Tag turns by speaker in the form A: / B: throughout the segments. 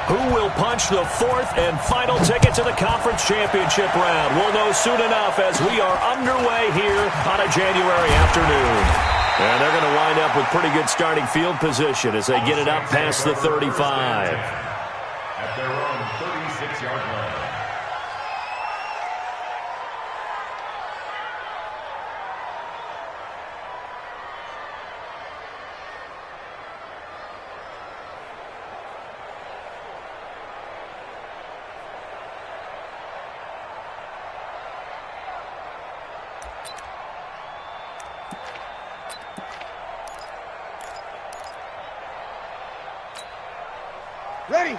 A: Who will punch the fourth and final ticket to the conference championship round? We'll know soon enough as we are underway here on a January afternoon. And they're going to wind up with pretty good starting field position as they get it up past the 35.
B: At their own 36-yard line.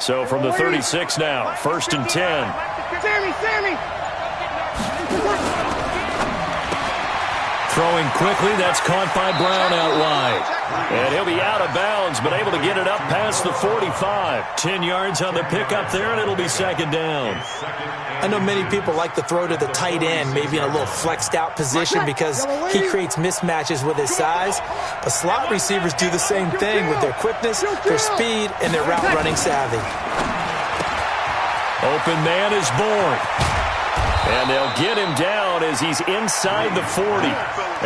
A: So from the 36 now, 1st and 10.
C: Sammy!
A: Throwing quickly, that's caught by Brown out wide. And he'll be out of bounds, but able to get it up past the 45. 10 yards on the pickup there, and it'll be 2nd down.
D: I know many people like to throw to the tight end, maybe in a little flexed out position because he creates mismatches with his size. But slot receivers do the same thing with their quickness, their speed, and their route running savvy.
A: Open man is born. And they'll get him down as he's inside the 40.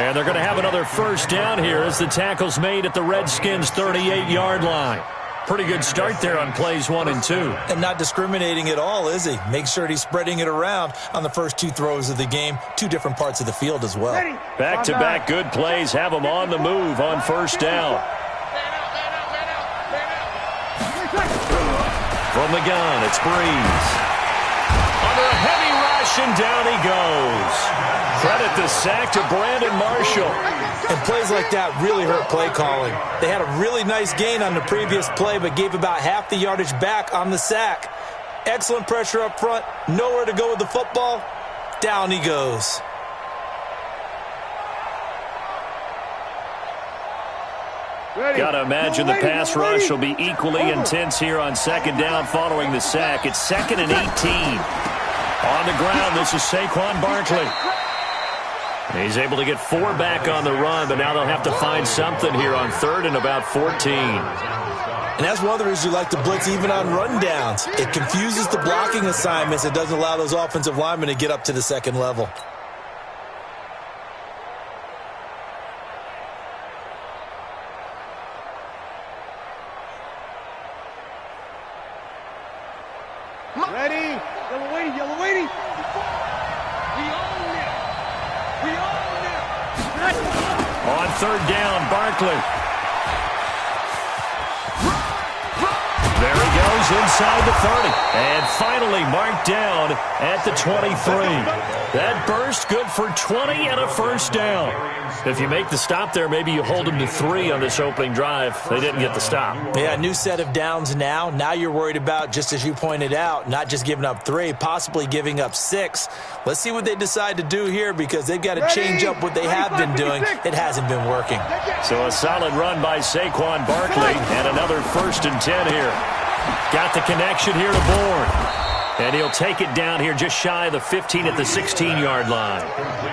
A: And they're going to have another 1st down here as the tackle's made at the Redskins' 38-yard line. Pretty good start there on plays 1 and 2.
D: And not discriminating at all, is he? Make sure he's spreading it around on the first 2 throws of the game. 2 different parts of the field as well.
A: Back-to-back good plays have him on the move on 1st down. From the gun, it's Breeze. Under a heavy rush, and down he goes. Credit the sack to Brandon Marshall.
D: And plays like that really hurt play calling. They had a really nice gain on the previous play, but gave about half the yardage back on the sack. Excellent pressure up front. Nowhere to go with the football. Down he goes.
A: Got to imagine the pass rush will be equally intense here on 2nd down following the sack. It's 2nd and 18. On the ground, this is Saquon Barkley. He's able to get 4 back on the run, but now they'll have to find something here on 3rd and about 14.
D: And that's one of the reasons you like to blitz even on rundowns. It confuses the blocking assignments. It doesn't allow those offensive linemen to get up to the 2nd level.
C: Ready? Yellow waiting.
A: On 3rd down, Barkley. There he goes inside the 30. And finally marked down at the 23. That burst good for 20 and a 1st down. If you make the stop there, maybe you hold them to 3 on this opening drive. They didn't get the stop.
D: Yeah, new set of downs now. Now you're worried about, just as you pointed out, not just giving up 3, possibly giving up 6. Let's see what they decide to do here because they've got to change up what they have been doing. It hasn't been working.
A: So a solid run by Saquon Barkley and another 1st and 10 here. Got the connection here to Bourne. And he'll take it down here just shy of the 15 at the 16-yard line.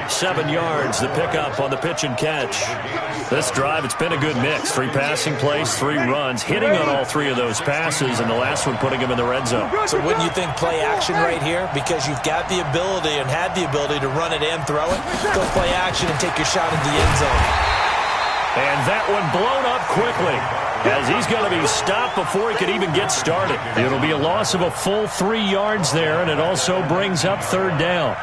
A: 7 yards, the pickup on the pitch and catch. This drive, it's been a good mix. 3 passing plays, 3 runs, hitting on all 3 of those passes, and the last one putting him in the red zone.
D: So wouldn't you think play action right here? Because you've got the ability and had the ability to run it and throw it. Go play action and take your shot at the end zone.
A: And that one blown up quickly, as he's going to be stopped before he could even get started. It'll be a loss of a full 3 yards there, and it also brings up 3rd down.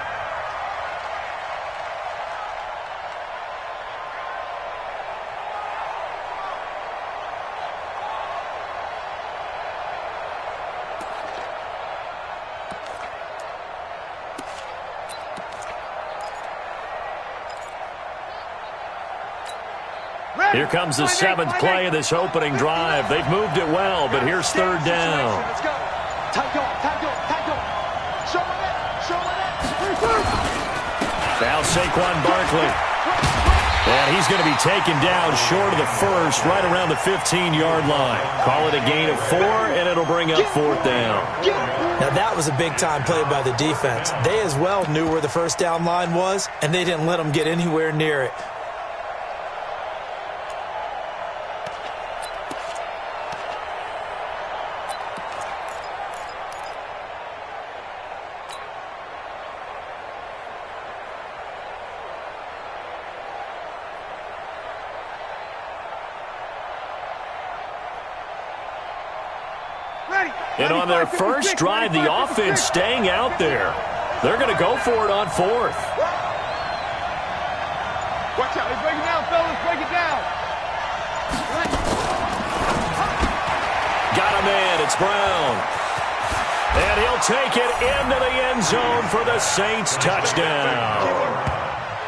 A: Here comes the 7th play of this opening drive. They've moved it well, but here's 3rd down. Now Saquon Barkley. And he's going to be taken down short of the 1st, right around the 15-yard line. Call it a gain of 4, and it'll bring up 4th down.
D: Now that was a big-time play by the defense. They as well knew where the 1st down line was, and they didn't let them get anywhere near it.
A: And on their first drive, the offense staying out there. They're going to go for it on fourth.
C: Watch out. Break it down, fellas. Break it down.
A: Got a man. It's Brown. And he'll take it into the end zone for the Saints touchdown.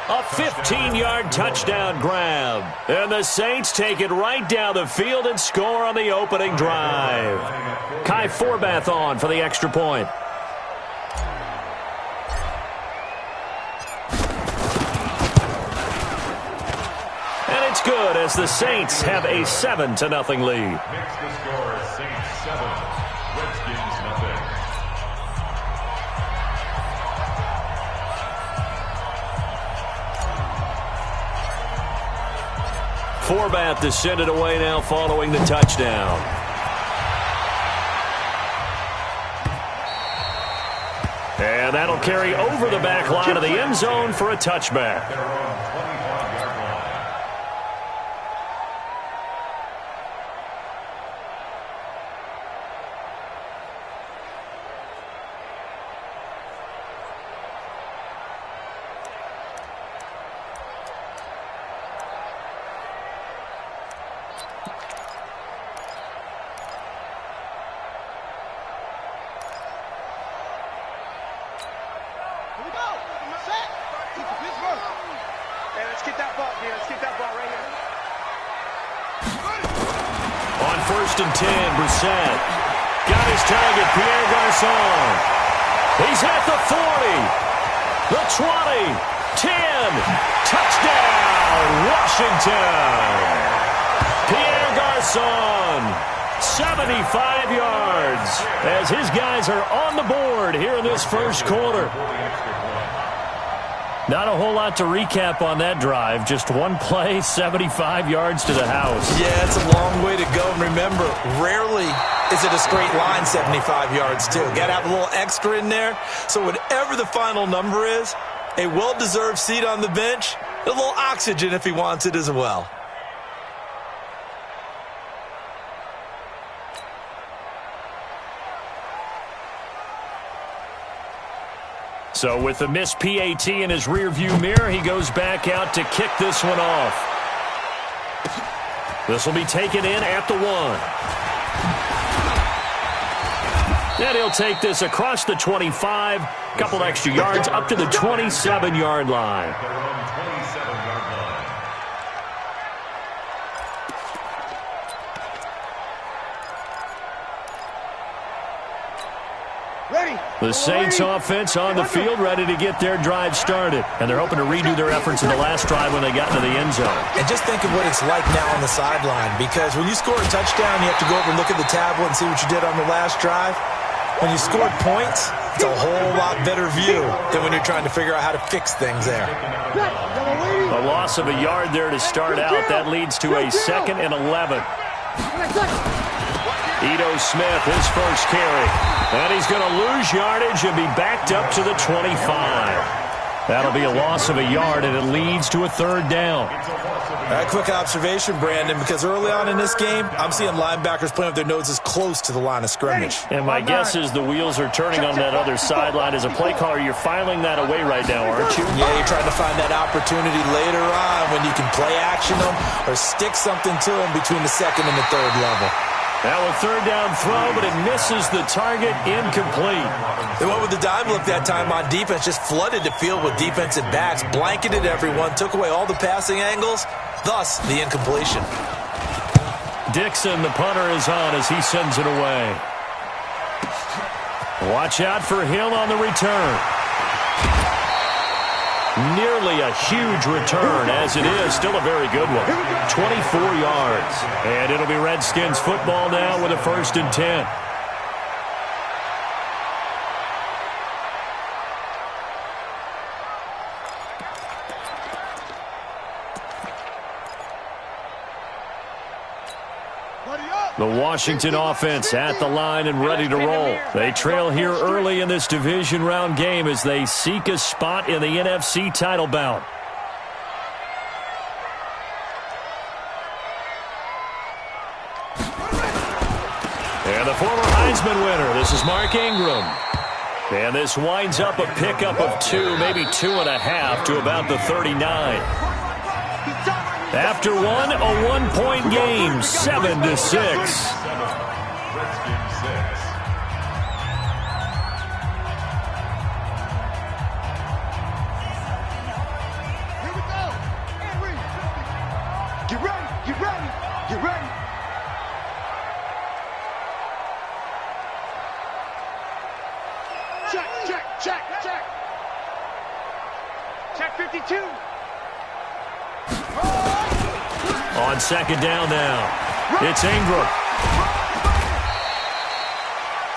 A: A 15-yard touchdown grab. And the Saints take it right down the field and score on the opening drive. Kai Forbath on for the extra point. And it's good as the Saints have a 7-0 lead.
B: Makes the score Saints 7, Redskins nothing.
A: Forbath to send it away now following the touchdown. And that'll carry over the back line of the end zone for a touchback.
B: Their own 25-yard line.
C: Here we go. Set. Keep the Pittsburgh. Hey, let's get that ball, dude. Let's get that ball right here.
A: On 1st and 10, Brissett got his target, Pierre Garçon. He's at the 40, the 20, 10, touchdown, Washington. Pierre Garçon, 75 yards, as his guys are on the board here in this first quarter. Not a whole lot to recap on that drive. Just one play, 75 yards to the house.
D: Yeah, it's a long way to go. And remember, rarely is it a straight line 75 yards, too. Got to have a little extra in there. So whatever the final number is, a well-deserved seat on the bench, a little oxygen if he wants it as well.
A: So with the missed PAT in his rearview mirror, he goes back out to kick this one off. This will be taken in at the 1. And he'll take this across the 25, couple extra yards up to the 27-yard line.
B: Their own 27-yard line.
C: Ready.
A: The Saints offense on the field, ready to get their drive started. And they're hoping to redo their efforts in the last drive when they got into the end zone.
D: And just think of what it's like now on the sideline, because when you score a touchdown, you have to go over and look at the tablet and see what you did on the last drive. When you scored points, it's a whole lot better view than when you're trying to figure out how to fix things there.
A: A loss of a yard there to start out. That leads to a 2nd and 11. Ito Smith, his first carry. And he's going to lose yardage and be backed up to the 25. That'll be a loss of a yard, and it leads to a 3rd down.
D: A quick observation, Brandon, because early on in this game, I'm seeing linebackers playing with their noses close to the line of scrimmage.
A: And my guess is the wheels are turning on that other sideline. As a play caller, you're filing that away right now, aren't you?
D: Yeah, you're trying to find that opportunity later on when you can play action them or stick something to them between the 2nd and the 3rd level.
A: Now a 3rd down throw, but it misses the target, incomplete.
D: They went with the dime look that time on defense, just flooded the field with defensive backs, blanketed everyone, took away all the passing angles, thus the incompletion.
A: Dixon, the punter, is on as he sends it away. Watch out for Hill on the return. Nearly a huge return, as it is. Still a very good one. 24 yards. And it'll be Redskins football now with a 1st and 10. The Washington offense at the line and ready to roll. They trail here early in this division round game as they seek a spot in the NFC title bout. And the former Heisman winner. This is Mark Ingram. And this winds up a pickup of 2, maybe 2.5 to about the 39. After one, a one-point game, 7-6.
C: Get ready. Check 52.
A: On second down now, it's Ingram.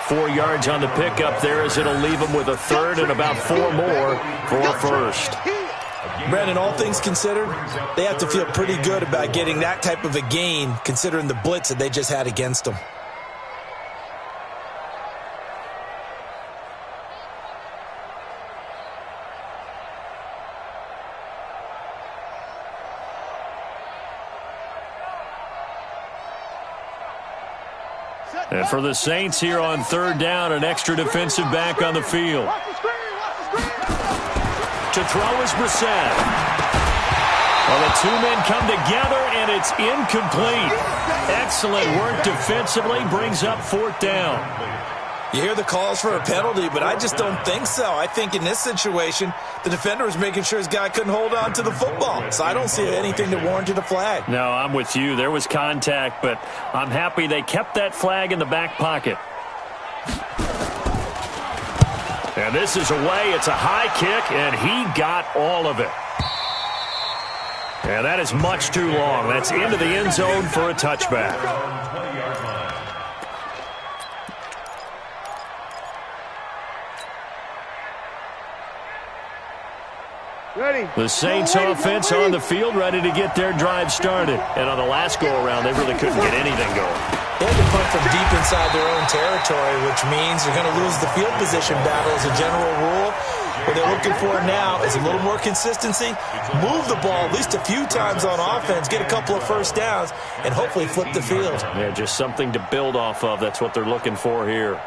A: 4 yards on the pickup there as it'll leave him with a third and about 4 more for a first.
D: Brandon, all things considered, they have to feel pretty good about getting that type of a gain considering the blitz that they just had against them.
A: And for the Saints here on third down, an extra defensive back on the field. To throw is Brissett. Well, the two men come together, and it's incomplete. Excellent work defensively, brings up fourth down.
D: You hear the calls for a penalty, but I just don't think so. I think in this situation, the defender was making sure his guy couldn't hold on to the football. So I don't see anything that warranted a flag.
A: No, I'm with you. There was contact, but I'm happy they kept that flag in the back pocket. And this is away. It's a high kick, and he got all of it. And that is much too long. That's into the end zone for a touchback.
C: Ready.
A: The Saints offense on the field, ready to get their drive started. And on the last go-around, they really couldn't get anything going.
D: They had to punt from deep inside their own territory, which means they're going to lose the field position battle as a general rule. What they're looking for now is a little more consistency, move the ball at least a few times on offense, get a couple of first downs, and hopefully flip the field.
A: Yeah, just something to build off of. That's what they're looking for here.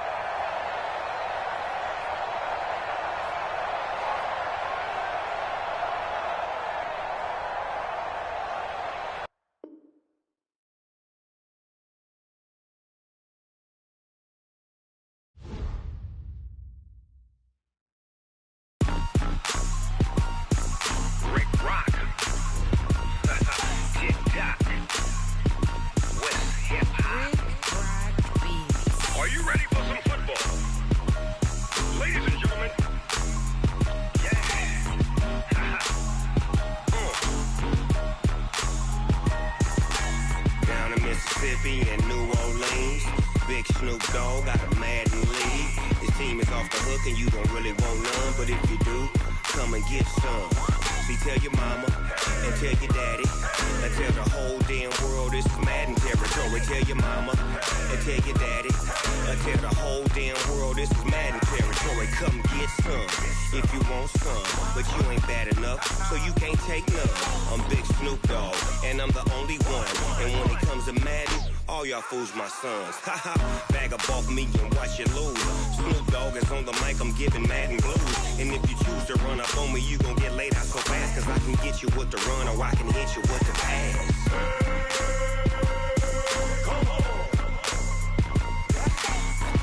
E: Fools my sons. Haha, bag up off me and watch you lose. Snoop Dogg is on the mic, I'm giving Madden blues. And if you choose to run up on me, you gon' get laid out so fast. Cause I can get you with the run or I can hit you with the pass.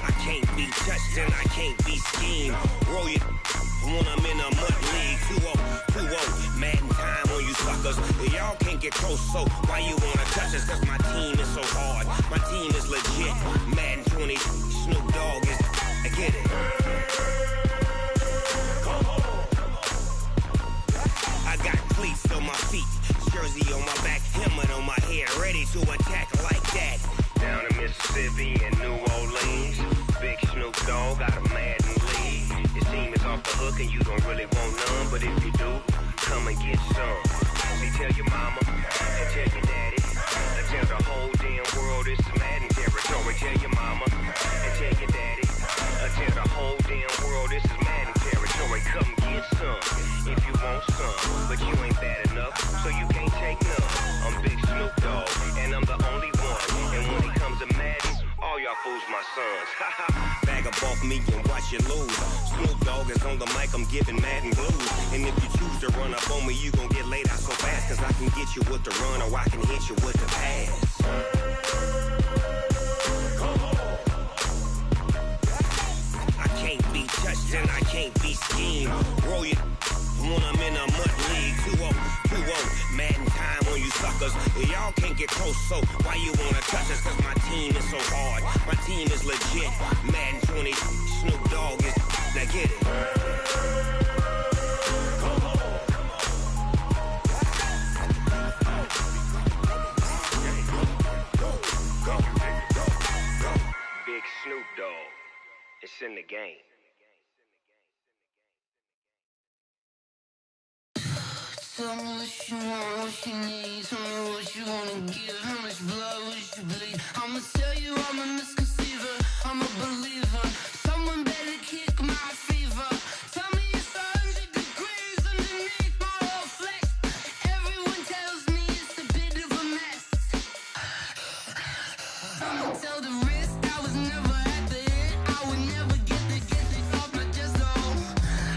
E: I can't be touched and I can't be schemed. Roll you when I'm in a mud league. 2-0, Madden time on you suckers. Y'all can't get close, so why you wanna touch us? Cause my team is so hard. My team is legit. Madden 20, Snoop Dogg is. I get it. I got cleats on my feet, jersey on my back, helmet on my head, ready to attack like that. Down in Mississippi and New Orleans, big Snoop Dogg got a Madden league. Your team is off the hook and you don't really want none, but if you do, come and get some. See, tell your mama and tell your daddy. Tell the whole damn world this is Madden territory. Tell your mama and tell your daddy. Tell the whole damn world this is Madden territory. Come get some if you want some, but you ain't bad enough, so you can't take none. I'm Big Snoop Dogg, and I'm the only one. And when it comes to Madden, all y'all fools my sons. Haha. stop. Bag up off me and watch you lose. Snoop Dogg is on the mic, I'm giving mad and blues. And if you choose to run up on me, you gon' get laid out so fast. Cause I can get you with the run or I can hit you with the pass. I can't be touched and I can't be schemed. Roll you when I'm in a mud league. 2-0, 2-0, mad in time on you suckers. Y'all can't get close, so why you wanna touch us? Cause my team is so hard, my team is legit. Madden 20, Snoop Dogg is, now get it. Big Snoop Dogg, it's in the game.
F: Tell me what you want, what you need. Tell me what you wanna give. How much blood would you bleed? I'ma tell you I'm a misconceiver. I'm a believer. Someone better kick my fever. Tell me it's 100 degrees underneath my whole flesh. Everyone tells me it's a bit of a mess. I'ma tell the risk I was never at the end. I would never get this off my chest. Oh,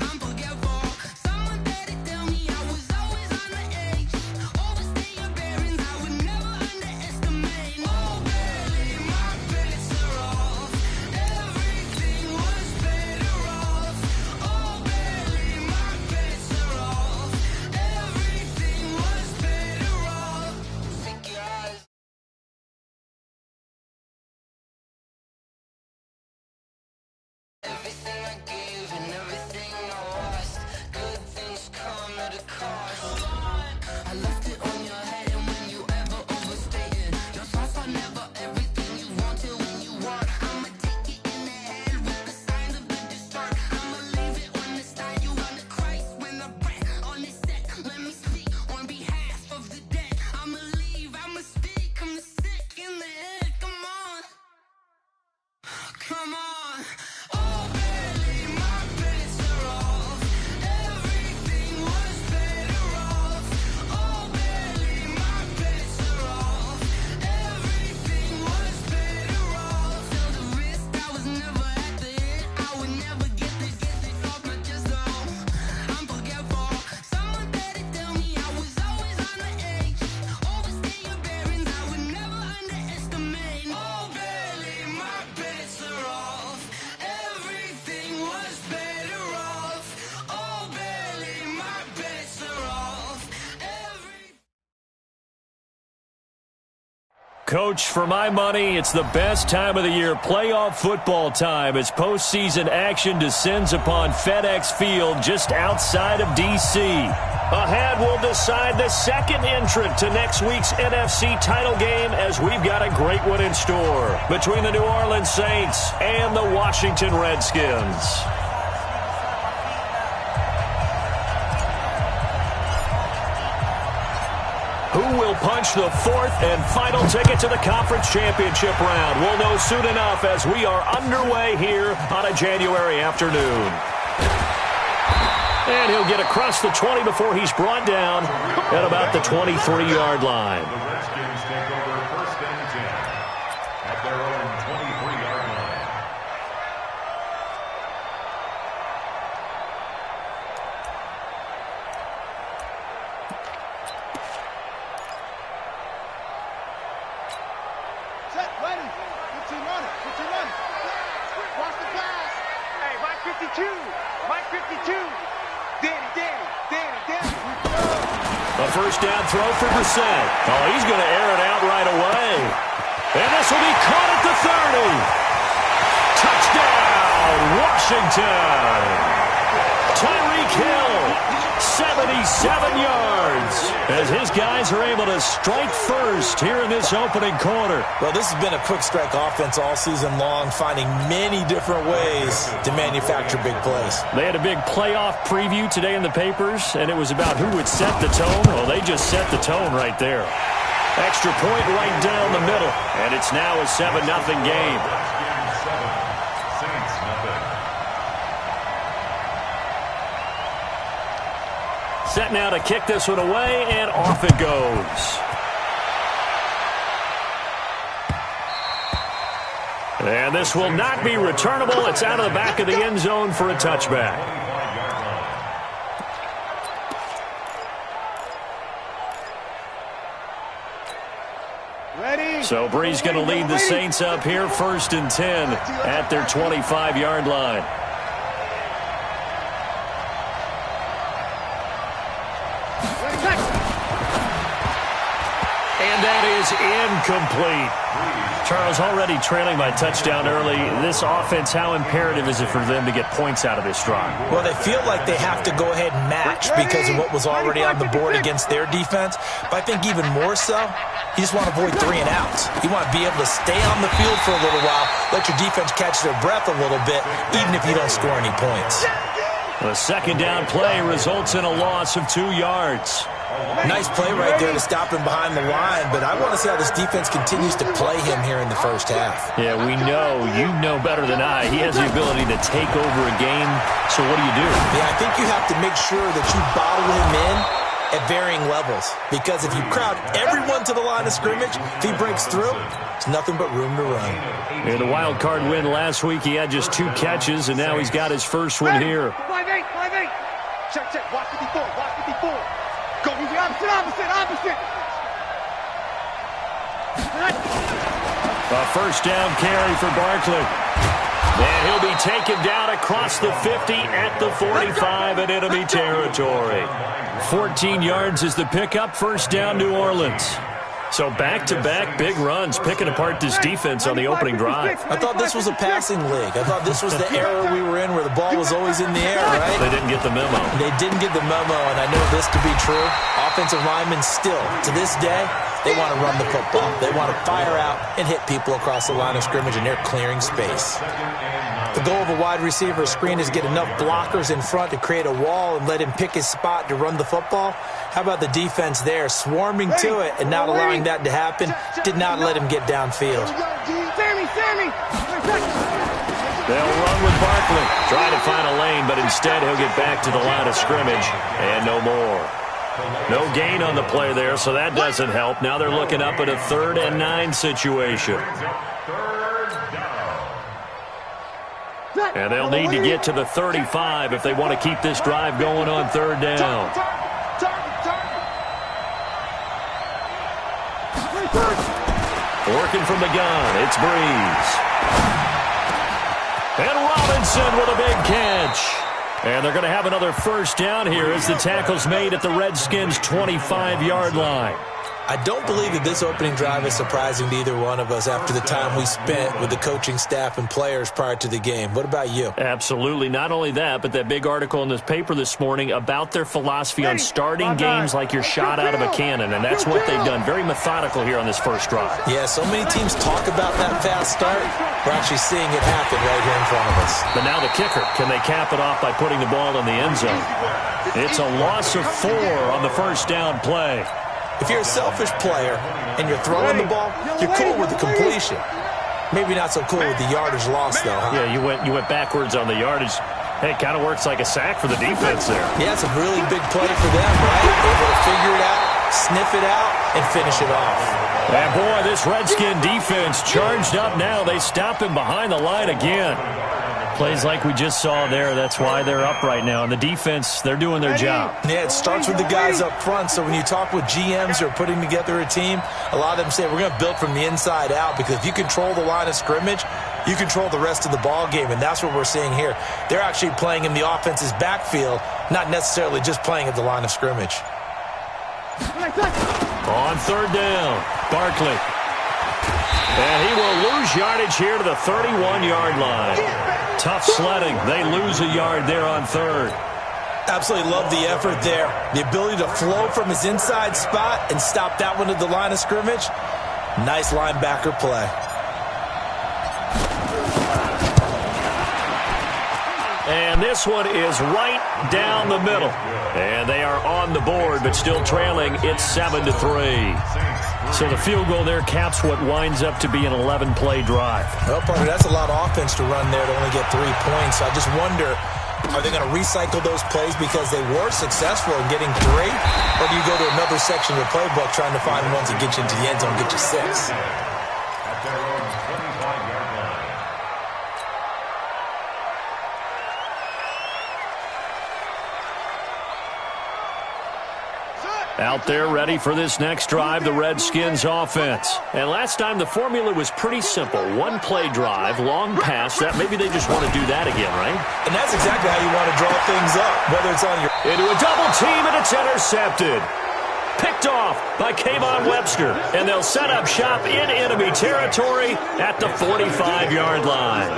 F: I'm forgetful. Someone better tell me I was always on the edge. Overstay your bearings, I would never underestimate. Oh, barely, my bets are off. Everything was better off. Oh, barely, my bets are off. Everything was better off. Think your eyes. Everything I gave and everything I lost. Good things come at a cost. I left it on your head, and when you ever overstay it, your thoughts are never everything you wanted when you want. I'ma take it in the head with the signs of the distort. I'ma leave it on the side. You on the Christ when I breath on this set. Let me speak on behalf of the dead. I'ma leave, I'ma speak. I'm the sick in the head. Come on. Come on. Oh, barely, my bets are off. Everything was better off. Oh, barely, my bets are off. Everything was better off. Till the risk I was never at the end. I would never get this off my chest. Oh, I'm forgetful. Someone better tell me I was always on the edge. Overstay your bearings, I would never underestimate. Oh, barely, my bets are off. Everything was better off. Oh, barely, my bets are off.
A: Coach, for my money, it's the best time of the year, playoff football time, as postseason action descends upon FedEx Field just outside of D.C. Ahead, we'll decide the second entrant to next week's NFC title game, as we've got a great one in store between the New Orleans Saints and the Washington Redskins. Who will punch the fourth and final ticket to the conference championship round? We'll know soon enough as we are underway here on a January afternoon. And he'll get across the 20 before he's brought down at about the 23-yard line.
B: The Redskins take over first and 10 at their own 23-yard line.
C: Set, ready. 15 running. 15 running. Watch the pass. Hey, Mike 52. Mike 52. Danny.
A: A first down throw for Brissett. Oh, he's going to air it out right away. And this will be caught at the 30. Touchdown, Washington. Tyreek Hill, 77 yards, as his guys are able to strike first here in this opening quarter.
D: Well, this has been a quick strike offense all season long, finding many different ways to manufacture big plays.
A: They had a big playoff preview today in the papers, and it was about who would set the tone. Well, they just set the tone right there. Extra point right down the middle, and it's now a 7-0 game.
B: Saints nothing.
A: Set now to kick this one away, and off it goes. And this will not be returnable. It's out of the back of the end zone for a touchback.
C: Ready?
A: So Bree's going to lead the Saints up here, 1st and 10 at their 25-yard line. And that is incomplete. Charles, already trailing by touchdown early. This offense, how imperative is it for them to get points out of this drive?
D: Well, they feel like they have to go ahead and match because of what was already on the board against their defense. But I think even more so, you just want to avoid 3 and outs. You want to be able to stay on the field for a little while, let your defense catch their breath a little bit, even if you don't score any points.
A: The second down play results in a loss of 2 yards.
D: Nice play right there to stop him behind the line, but I want to see how this defense continues to play him here in the first half.
A: Yeah, we know, you know better than I, he has the ability to take over a game, so what do you do?
D: Yeah, I think you have to make sure that you bottle him in at varying levels, because if you crowd everyone to the line of scrimmage, if he breaks through, it's nothing but room to run.
A: In the wild card win last week, he had just 2 catches, and now he's got his first one here.
C: 5-8, 5-8. Check, check. Watch 54, watch 54. Go easy, opposite.
A: A first down carry for Barkley. And he'll be taken down across the 50 at the 45 in enemy territory. 14 yards is the pickup, first down New Orleans. So back-to-back big runs, picking apart this defense on the opening drive.
D: I thought this was a passing league. I thought this was the era we were in where the ball was always in the air, right?
A: They didn't get the memo.
D: They didn't get the memo, and I know this to be true. Offensive linemen still, to this day, they want to run the football. They want to fire out and hit people across the line of scrimmage, and they're clearing space. The goal of a wide receiver screen is get enough blockers in front to create a wall and let him pick his spot to run the football. How about the defense there, swarming to it and not allowing that to happen? Did not let him get downfield.
C: Sammy.
A: They'll run with Barkley. Try to find a lane, but instead he'll get back to the line of scrimmage and no more. No gain on the play there, so that doesn't help. Now they're looking up at a 3rd and 9 situation. And they'll need to get to the 35 if they want to keep this drive going on 3rd down. Working from the gun, it's Breeze. And Robinson with a big catch. And they're going to have another first down here as the tackle's made at the Redskins' 25-yard line.
D: I don't believe that this opening drive is surprising to either one of us after the time we spent with the coaching staff and players prior to the game. What about you?
A: Absolutely. Not only that, but that big article in this paper this morning about their philosophy on starting games like you're shot out of a cannon, and that's what they've done. Very methodical here on this first drive.
D: Yeah, so many teams talk about that fast start. We're actually seeing it happen right here in front of us.
A: But now the kicker, can they cap it off by putting the ball in the end zone? It's a loss of 4 on the first down play.
D: If you're a selfish player and you're throwing the ball, you're cool with the completion. Maybe not so cool with the yardage loss, though, huh?
A: Yeah, you went backwards on the yardage. Hey, it kind of works like a sack for the defense there.
D: Yeah, it's a really big play for them, right? Able to figure it out, sniff it out, and finish it off.
A: And boy, this Redskin defense charged up now. They stop him behind the line again. Plays like we just saw there, that's why they're up right now. And the defense, they're doing their job.
D: Yeah, it starts with the guys up front. So when you talk with GMs who are putting together a team, a lot of them say we're going to build from the inside out, because if you control the line of scrimmage, you control the rest of the ball game, and that's what we're seeing here. They're actually playing in the offense's backfield, not necessarily just playing at the line of scrimmage.
A: On 3rd down, Barkley. And he will lose yardage here to the 31-yard line. Tough sledding. They lose a yard there on 3rd.
D: Absolutely love the effort there. The ability to flow from his inside spot and stop that one at the line of scrimmage. Nice linebacker play.
A: And this one is right down the middle. And they are on the board, but still trailing. It's 7-3. So the field goal there caps what winds up to be an 11-play drive.
D: Well, partner, that's a lot of offense to run there to only get 3 points. I just wonder, are they going to recycle those plays because they were successful in getting 3? Or do you go to another section of the playbook trying to find ones that get you into the end zone, get you 6?
A: Out there ready for this next drive, the Redskins offense. And last time the formula was pretty simple. One play drive, long pass. That maybe they just want to do that again, right?
D: And that's exactly how you want to draw things up, whether it's on your...
A: Into a double team, and it's intercepted. Picked off by Kayvon Webster. And they'll set up shop in enemy territory at the 45-yard line.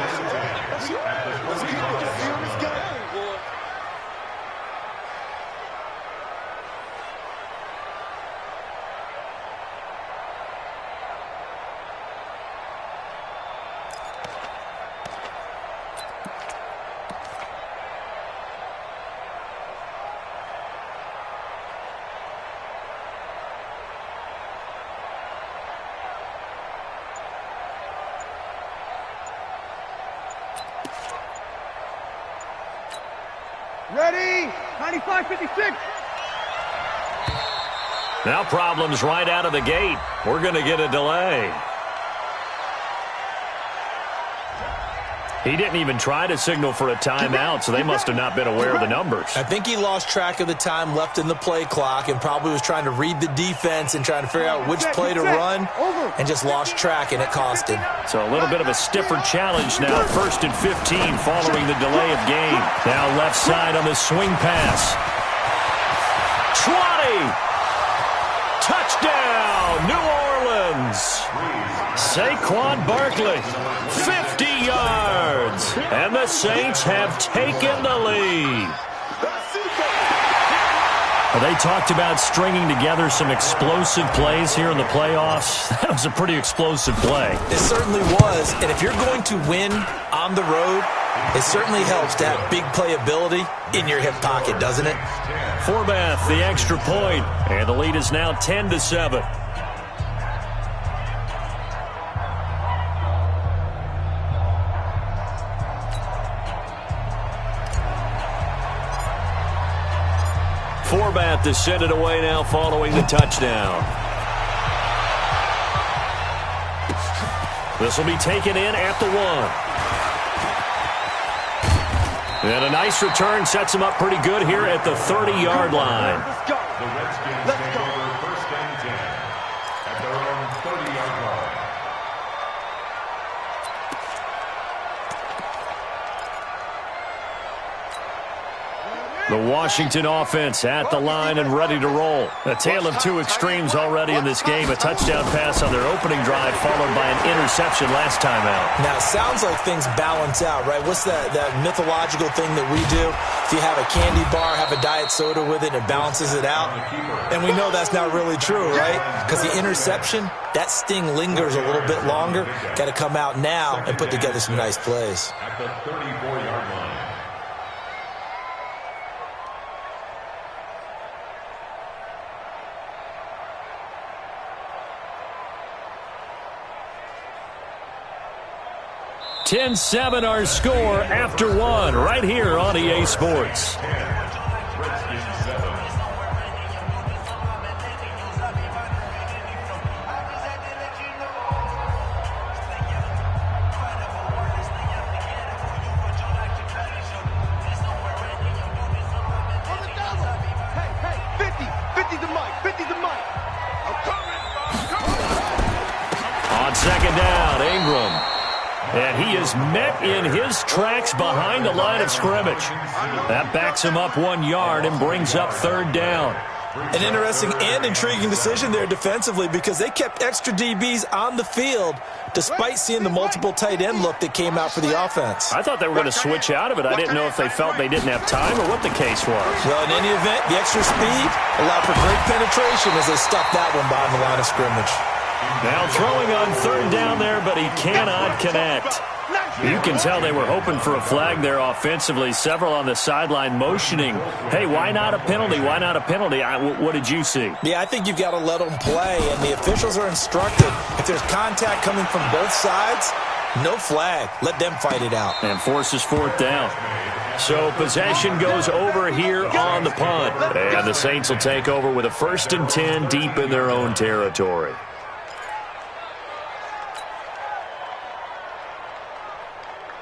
C: Ready? 95-56.
A: Now problems right out of the gate. We're going to get a delay. He didn't even try to signal for a timeout, so they must have not been aware of the numbers.
D: I think he lost track of the time left in the play clock and probably was trying to read the defense and trying to figure out which play to run and just lost track, and it cost him.
A: So a little bit of a stiffer challenge now. 1st and 15 following the delay of game. Now left side on the swing pass. 20! Touchdown, New Orleans! Saquon Barkley, 50 yards, and the Saints have taken the lead. They talked about stringing together some explosive plays here in the playoffs. That was a pretty explosive play.
D: It certainly was, and if you're going to win on the road, it certainly helps to have big playability in your hip pocket, doesn't it?
A: Forbath, the extra point, and the lead is now 10-7. Forbath to send it away now following the touchdown. This will be taken in at the 1. And a nice return sets him up pretty good here at the 30-yard line.
C: Let's go.
B: The Redskins take over 1st and 10 at their own 30-yard line.
A: The Washington offense at the line and ready to roll. A tale of two extremes already in this game. A touchdown pass on their opening drive followed by an interception last time out.
D: Now, it sounds like things balance out, right? What's that mythological thing that we do? If you have a candy bar, have a diet soda with it, it balances it out. And we know that's not really true, right? Because the interception, that sting lingers a little bit longer. Got to come out now and put together some nice plays.
B: At the 34-yard line.
A: $10-7 our score after 1 right here on EA Sports.
B: Redskins 7.
C: On the double. Hey, 50. 50's the mic. 50's the mic. I'm coming.
A: On second down, Ingram. And he is met in his tracks behind the line of scrimmage. That backs him up 1 yard and brings up 3rd down.
D: An interesting and intriguing decision there defensively because they kept extra DBs on the field despite seeing the multiple tight end look that came out for the offense.
A: I thought they were going to switch out of it. I didn't know if they felt they didn't have time or what the case was.
D: Well, in any event, the extra speed allowed for great penetration as they stuffed that one behind the line of scrimmage.
A: Now throwing on 3rd down there, but he cannot connect. You can tell they were hoping for a flag there offensively. Several on the sideline motioning, hey, why not a penalty? Why not a penalty? What did you see?
D: Yeah, I think you've got to let them play, and the officials are instructed. If there's contact coming from both sides, no flag. Let them fight it out.
A: And forces 4th down. So possession goes over here on the punt. And the Saints will take over with a 1st and 10 deep in their own territory.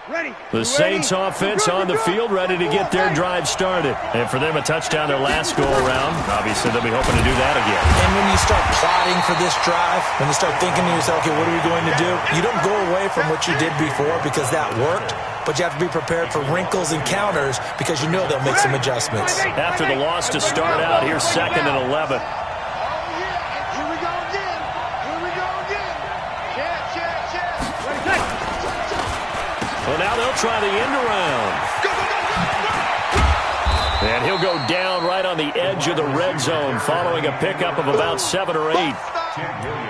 C: Ready.
A: The Saints offense on the field, ready to get their drive started. And for them, a touchdown their last go-around. Obviously, they'll be hoping to do that again.
D: And when you start plotting for this drive, when you start thinking to yourself, okay, what are we going to do? You don't go away from what you did before because that worked, but you have to be prepared for wrinkles and counters because you know they'll make some adjustments.
A: After the loss to start out, here's 2nd and 11.
C: Here we go again. Here we go again. Check.
A: Well, now they'll try the end around. And he'll go down right on the edge of the red zone following a pickup of about 7 or 8.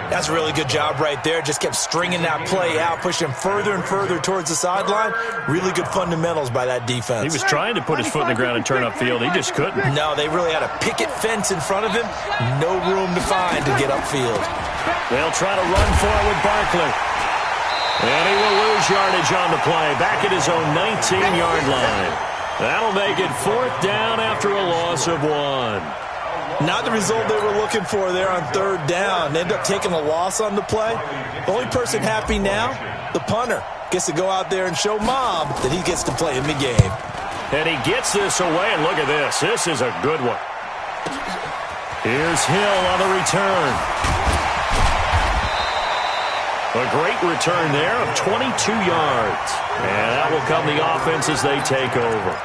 D: That's a really good job right there. Just kept stringing that play out, pushing him further and further towards the sideline. Really good fundamentals by that defense.
A: He was trying to put his foot in the ground and turn upfield. He just couldn't.
D: No, they really had a picket fence in front of him. No room to find to get upfield.
A: They'll try to run for it with Barkley. And he will lose yardage on the play. Back at his own 19-yard line. That'll make it 4th down after a loss of 1.
D: Not the result they were looking for there on 3rd down. They end up taking a loss on the play. The only person happy now, the punter, gets to go out there and show Mom that he gets to play in the game.
A: And he gets this away, and look at this. This is a good one. Here's Hill on the return. A great return there of 22 yards. And that will come the offense as they take over.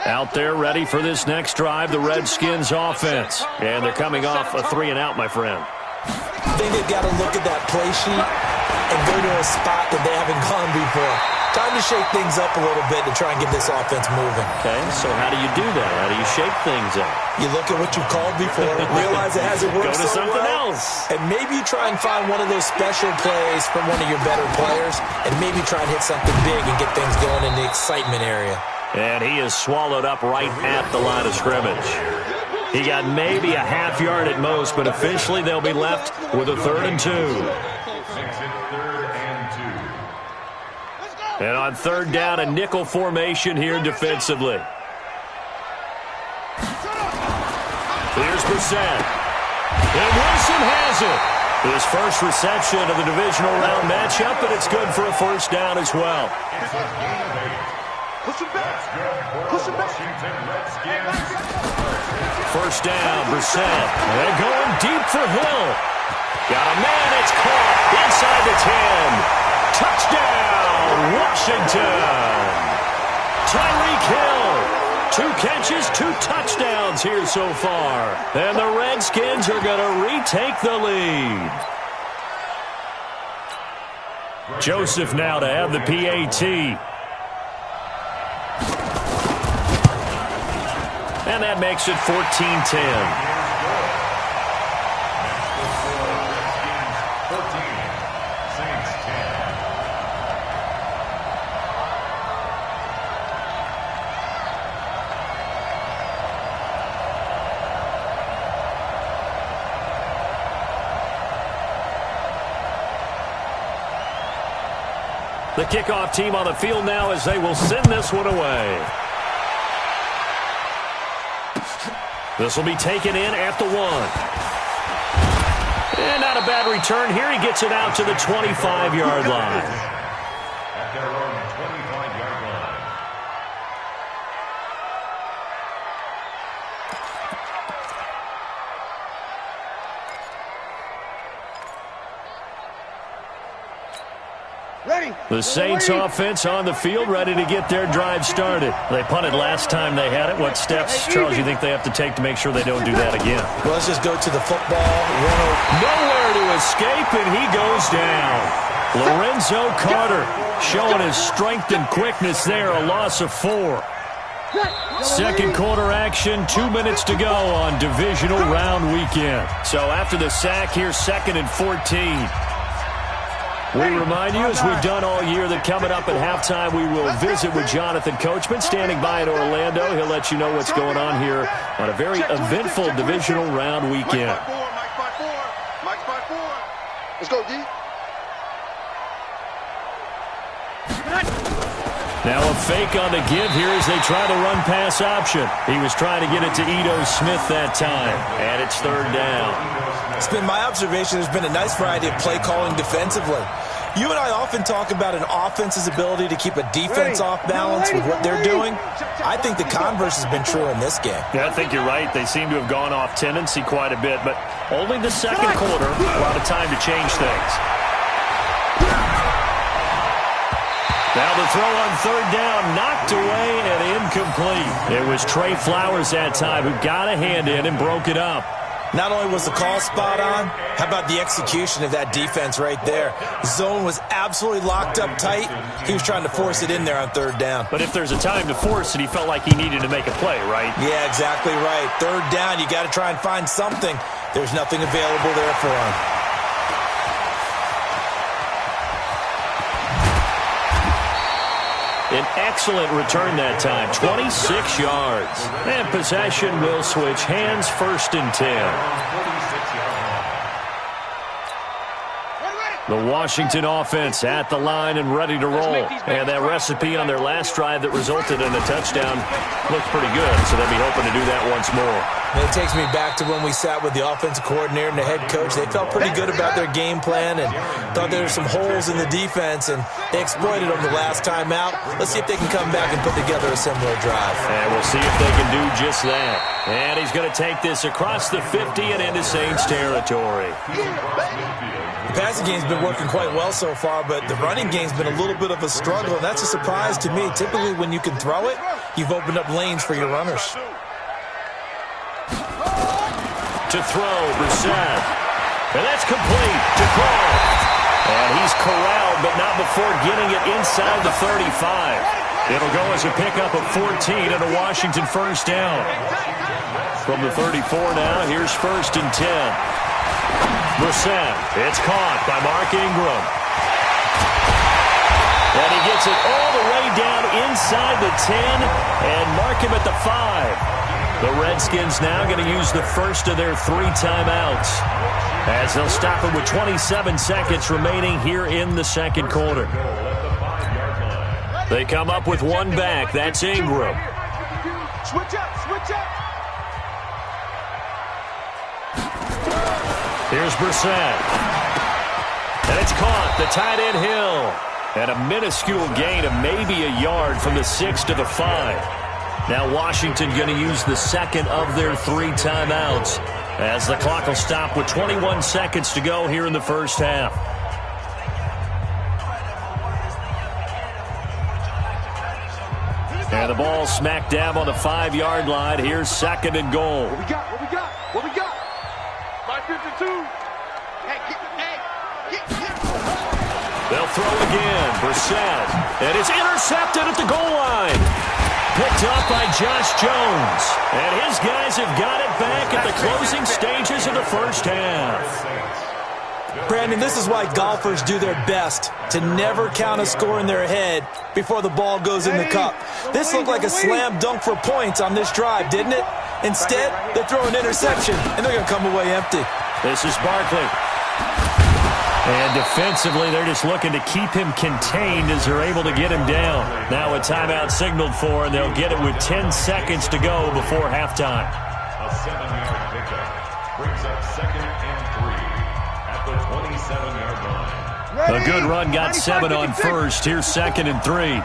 A: Out there ready for this next drive, the Redskins offense. And they're coming off a 3-and-out, my friend.
D: I think they've got to look at that play sheet and go to a spot that they haven't gone before. Time to shake things up a little bit to try and get this offense moving.
A: Okay, so how do you do that? How do you shake things up?
D: You look at what you called before, realize it hasn't worked
A: Go to
D: so
A: something
D: well,
A: else.
D: and maybe try and find one of those special plays from one of your better players, and maybe try and hit something big and get things going in the excitement area.
A: And he is swallowed up right at the line of scrimmage. He got maybe a half yard at most, but officially they'll be left with a 3rd and 2. And on 3rd down, a nickel formation here defensively. Here's Brissett. And Wilson has it. His first reception of the divisional round matchup, but it's good for a 1st down as well.
C: Push him back. Push him back.
A: 1st down, Brissett. And going deep for Hill. Got a man, it's caught inside the 10. Touchdown, Washington. Tyreek Hill. 2 catches, 2 touchdowns here so far. And the Redskins are going to retake the lead. Joseph now to have the PAT. And that makes it 14-10. The kickoff team on the field now as they will send this one away. This will be taken in at the 1. And not a bad return here. He gets it out to the 25-yard line.
B: At their own 25-yard line.
C: Ready.
A: The Saints offense on the field, ready to get their drive started. They punted last time they had it. What steps, Charles, you think they have to take to make sure they don't do that again?
D: Well, let's just go to the football.
A: Nowhere to escape, and he goes down. Lorenzo Carter showing his strength and quickness there, a loss of 4. Second quarter action, 2 minutes to go on divisional round weekend. So after the sack, here's 2nd and 14. We remind you, as we've done all year, that coming up at halftime, we will visit with Jonathan Coachman, standing by in Orlando. He'll let you know what's going on here on a very eventful divisional round weekend.
C: Mike by 4. Mike by 4. Let's go, D.
A: Now a fake on the give here as they try the run-pass option. He was trying to get it to Ito Smith that time, and it's third down.
D: It's been my observation there's been a nice variety of play calling defensively. You and I often talk about an offense's ability to keep a defense off balance with what they're doing. I think the converse has been true in this game.
A: Yeah, I think you're right. They seem to have gone off tendency quite a bit, but only the second quarter, a lot of time to change things. Now the throw on third down, knocked away and incomplete. It was Trey Flowers that time who got a hand in and broke it up.
D: Not only was the call spot on, how about the execution of that defense right there? Zone was absolutely locked up tight. He was trying to force it in there on third down.
A: But if there's a time to force it, he felt like he needed to make a play, right?
D: Yeah, exactly right. Third down, you got to try and find something. There's nothing available there for him.
A: An excellent return that time, 26 yards. And possession will switch hands, 1st and 10. The Washington offense at the line and ready to roll. And that recipe on their last drive that resulted in a touchdown looked pretty good, so they'll be hoping to do that once more.
D: It takes me back to when we sat with the offensive coordinator and the head coach. They felt pretty good about their game plan and thought there were some holes in the defense, and they exploited them the last time out. Let's see if they can come back and put together a similar drive.
A: And we'll see if they can do just that. And he's going to take this across the 50 and into Saints territory.
D: The passing game's been working quite well so far, but the running game's been a little bit of a struggle, and that's a surprise to me. Typically, when you can throw it, you've opened up lanes for your runners.
A: To throw, Brissett. And that's complete to Cole. And he's corralled, but not before getting it inside the 35. It'll go as a pickup of 14 and a Washington first down. From the 34 now, here's 1st and 10. Brissett, it's caught by Mark Ingram. And he gets it all the way down inside the 10 and mark him at the 5. The Redskins now going to use the first of their 3 timeouts as they'll stop it with 27 seconds remaining here in the second quarter. They come up with one back. That's Ingram.
C: Switch up, switch up.
A: Here's Brissett. And it's caught. The tight end Hill. And a minuscule gain of maybe a yard from the 6 to the 5. Now Washington going to use the second of their 3 timeouts as the clock will stop with 21 seconds to go here in the first half. And the ball smack dab on the 5-yard line. Here's 2nd and goal.
C: What we got? What we got? What we got? 552.
A: They'll throw again. Brissett. And it's intercepted at the goal line. Picked up by Josh Jones. And his guys have got it back at the closing stages of the first half.
D: Brandon, this is why golfers do their best to never count a score in their head before the ball goes in the cup. This looked like a slam dunk for points on this drive, didn't it? Instead, they throw an interception, and they're going to come away empty.
A: This is Barkley. And defensively, they're just looking to keep him contained as they're able to get him down. Now a timeout signaled for, and they'll get it with 10 seconds to go before halftime.
B: A 7-yard pickup brings up 2nd and 3 at the 27-yard line.
A: A good run got 7 on first. Here's 2nd and 3.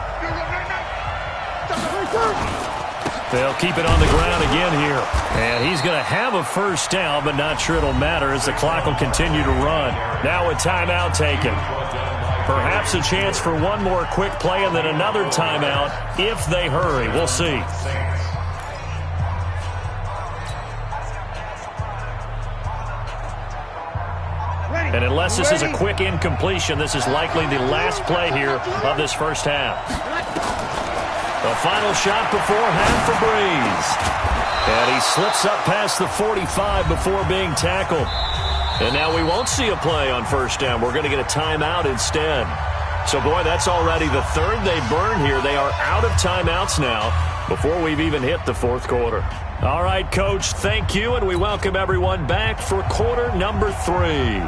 A: They'll keep it on the ground again here. And he's going to have a first down, but not sure it'll matter as the clock will continue to run. Now a timeout taken. Perhaps a chance for one more quick play and then another timeout if they hurry. We'll see. And unless this is a quick incompletion, this is likely the last play here of this first half. The final shot before half for Breeze. And he slips up past the 45 before being tackled. And now we won't see a play on first down. We're going to get a timeout instead. So, boy, that's already the 3rd they burn here. They are out of timeouts now before we've even hit the 4th quarter. All right, Coach, thank you, and we welcome everyone back for quarter number 3.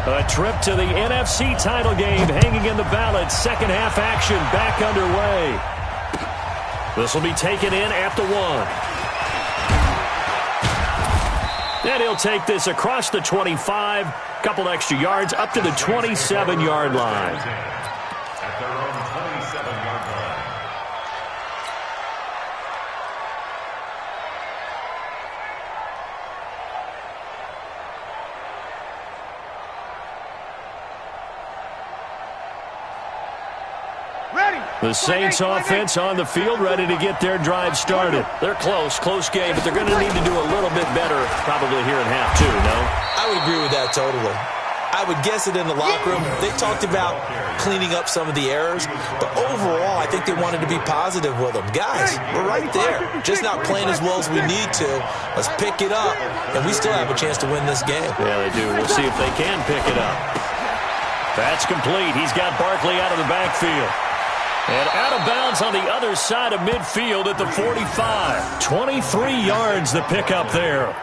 A: A trip to the NFC title game hanging in the balance. Second half action back underway. This will be taken in at the 1. And he'll take this across the 25. Couple extra yards up to the 27-yard line.
B: At their own 27-yard line.
C: Ready.
A: The Saints offense on the field, ready to get their drive started. They're close game, but they're going to need to do a little bit better probably here in half two, no?
D: I would agree with that totally. I would guess it in the locker room. They talked about cleaning up some of the errors, but overall, I think they wanted to be positive with them. Guys, we're right there. Just not playing as well as we need to. Let's pick it up, and we still have a chance to win this game.
A: Yeah, they do. We'll see if they can pick it up. That's complete. He's got Barkley out of the backfield. And out of bounds on the other side of midfield at the 45. 23 yards the pickup there.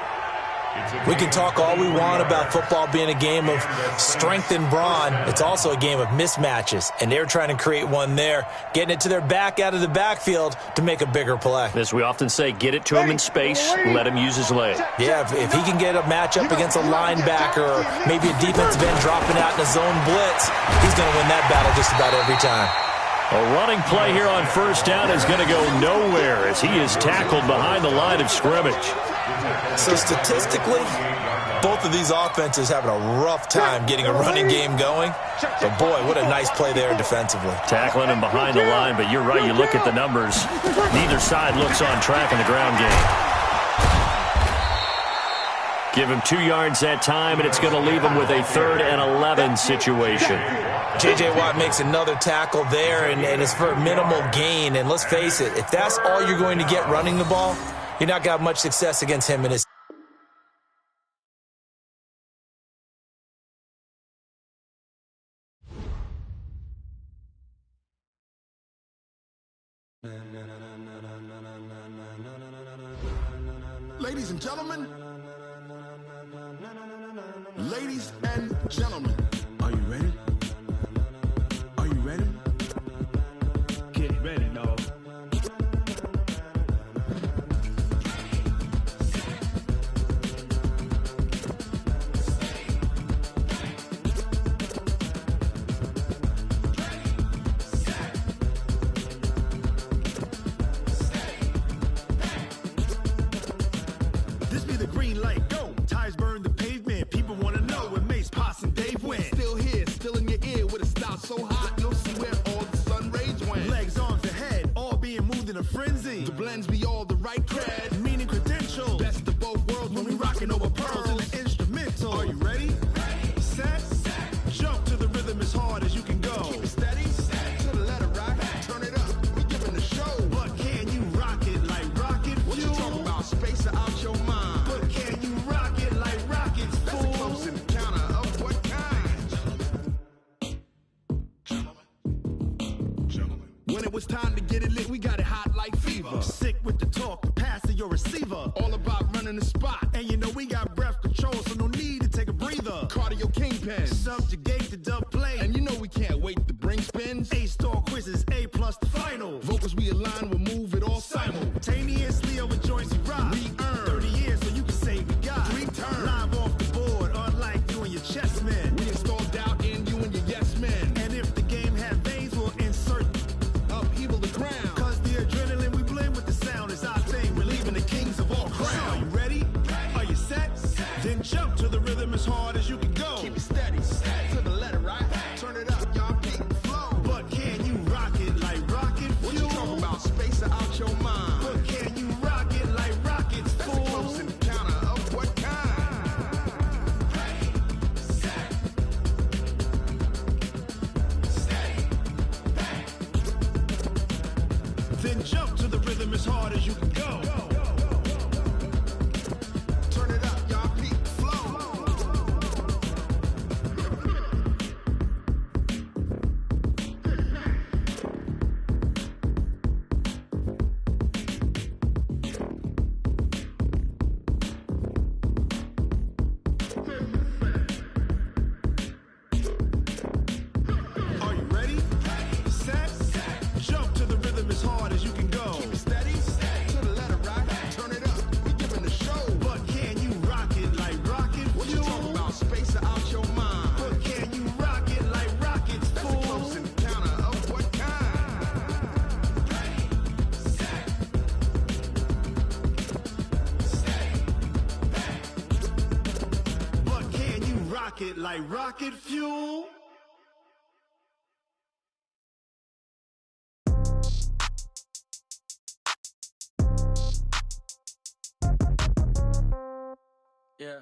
D: We can talk all we want about football being a game of strength and brawn. It's also a game of mismatches, and they're trying to create one there, getting it to their back out of the backfield to make a bigger play.
A: As we often say, get it to him in space, let him use his leg.
D: Yeah, if he can get a matchup against a linebacker or maybe a defensive end dropping out in a zone blitz, he's going to win that battle just about every time.
A: A running play here on first down is going to go nowhere as he is tackled behind the line of scrimmage.
D: So statistically, both of these offenses having a rough time getting a running game going. But boy, what a nice play there defensively.
A: Tackling him behind the line, but you're right, you look at the numbers. Neither side looks on track in the ground game. Give him 2 yards that time, and it's going to leave him with a 3rd and 11 situation.
D: J.J. Watt makes another tackle there, and it's for a minimal gain. And let's face it, if that's all you're going to get running the ball, you're not going to have much success against him in his.
G: Ladies and gentlemen, ladies and gentlemen, are you ready? Are you ready? Get ready, dog. This be the green light, go. Tires burn the pavement. People want to know where Mace, Potts, and Dave went. Still here, still in your ear with a style so hot. You'll see where all the sun rays went. Legs, arms, and head, all being moved in a frenzy. The blends be all the right cred, meaning credentials. Best of both worlds when we rockin' over pearls in the instrumental. Are you ready? Set, jump to the rhythm as hard as you can go. Keep it steady, to the letter rock. Turn it up, we giving the show. But can you rock it like rocket fuel? What you talking about? Space out your mind. But can you rock it like rockets, fool? That's a close encounter of what kind? Gentlemen. When it was time to get it lit, we got it hot like fever. Sick with the talk, the pass to your receiver. All about running the spot. And you know we got breath control, so no need to take a breather. Cardio kingpin, subjugate the dub play. And you know we can't wait to bring spins. A-star quizzes, A+ the final. Vocals we align, we'll move it all simultaneously over joints we rock. We earn 30 years, so you can say we got 3 turns. Live off the board, unlike you and your chess men. We install doubt in you and your yes men. And if the game had veins, we'll insert upheaval the ground. Cause the adrenaline we blend with the sound is our thing. We're leaving the kings of all crowns. So are you ready? Are you set? Then jump to the rhythm as hard as you can go. Keep it steady, to the letter, right? Turn it up, y'all keep the flow. But can you rock it like rocket fuel? What you talking about? Space out your mind. But can you rock it like rockets, fool? That's a close encounter of what kind? Then jump to the rhythm as hard as you can go. Turn it up, y'all keep the flow. rocket like rocket fuel.
H: Yeah.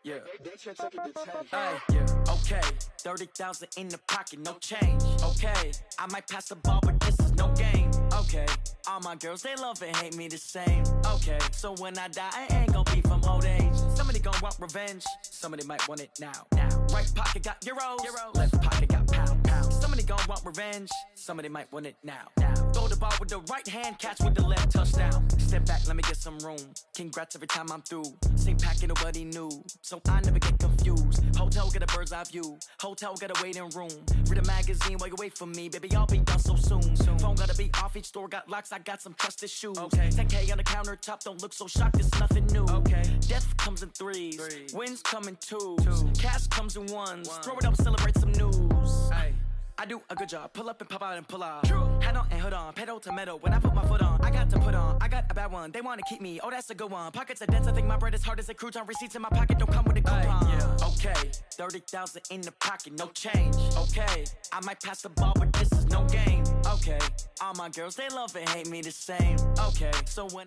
H: Yeah. Hey, yeah. Okay. 30,000 in the pocket, no change. Okay. I might pass the ball, but this is no game. Okay. All my girls, they love and hate me the same. Okay. So when I die, I ain't gon' be from old age. Somebody gon' want revenge. Somebody might want it now. Right pocket got euros. Left pocket got pound. Somebody gon' want revenge. Somebody might want it now. Throw the ball with the right hand, catch with the left, touchdown. Step back, let me get some room. Congrats every time I'm through. Same packet, nobody knew. So I never get confused. Hotel get a bird's eye view. Hotel got a waiting room. Read a magazine while you wait for me. Baby, I'll be done so soon. Phone gotta be off, each store got locks. I got some trusted shoes. 10K on the countertop, don't look so shocked, it's nothing new. Death comes in threes. Wins come in twos. Cash comes in ones. Throw it up, celebrate some news. I do a good job. Pull up and pop out and pull out. Head on and hood on. Pedal to metal. When I put my foot on, I got to put on. I got a bad one. They want to keep me. Oh, that's a good one. Pockets are dense. I think my bread is hard as a crouton. Receipts in my pocket don't come with a coupon. Okay. 30,000 in the pocket. No change. Okay. I might pass the ball, but this is no game. Okay. All my girls, they love and hate me the same. Okay. So when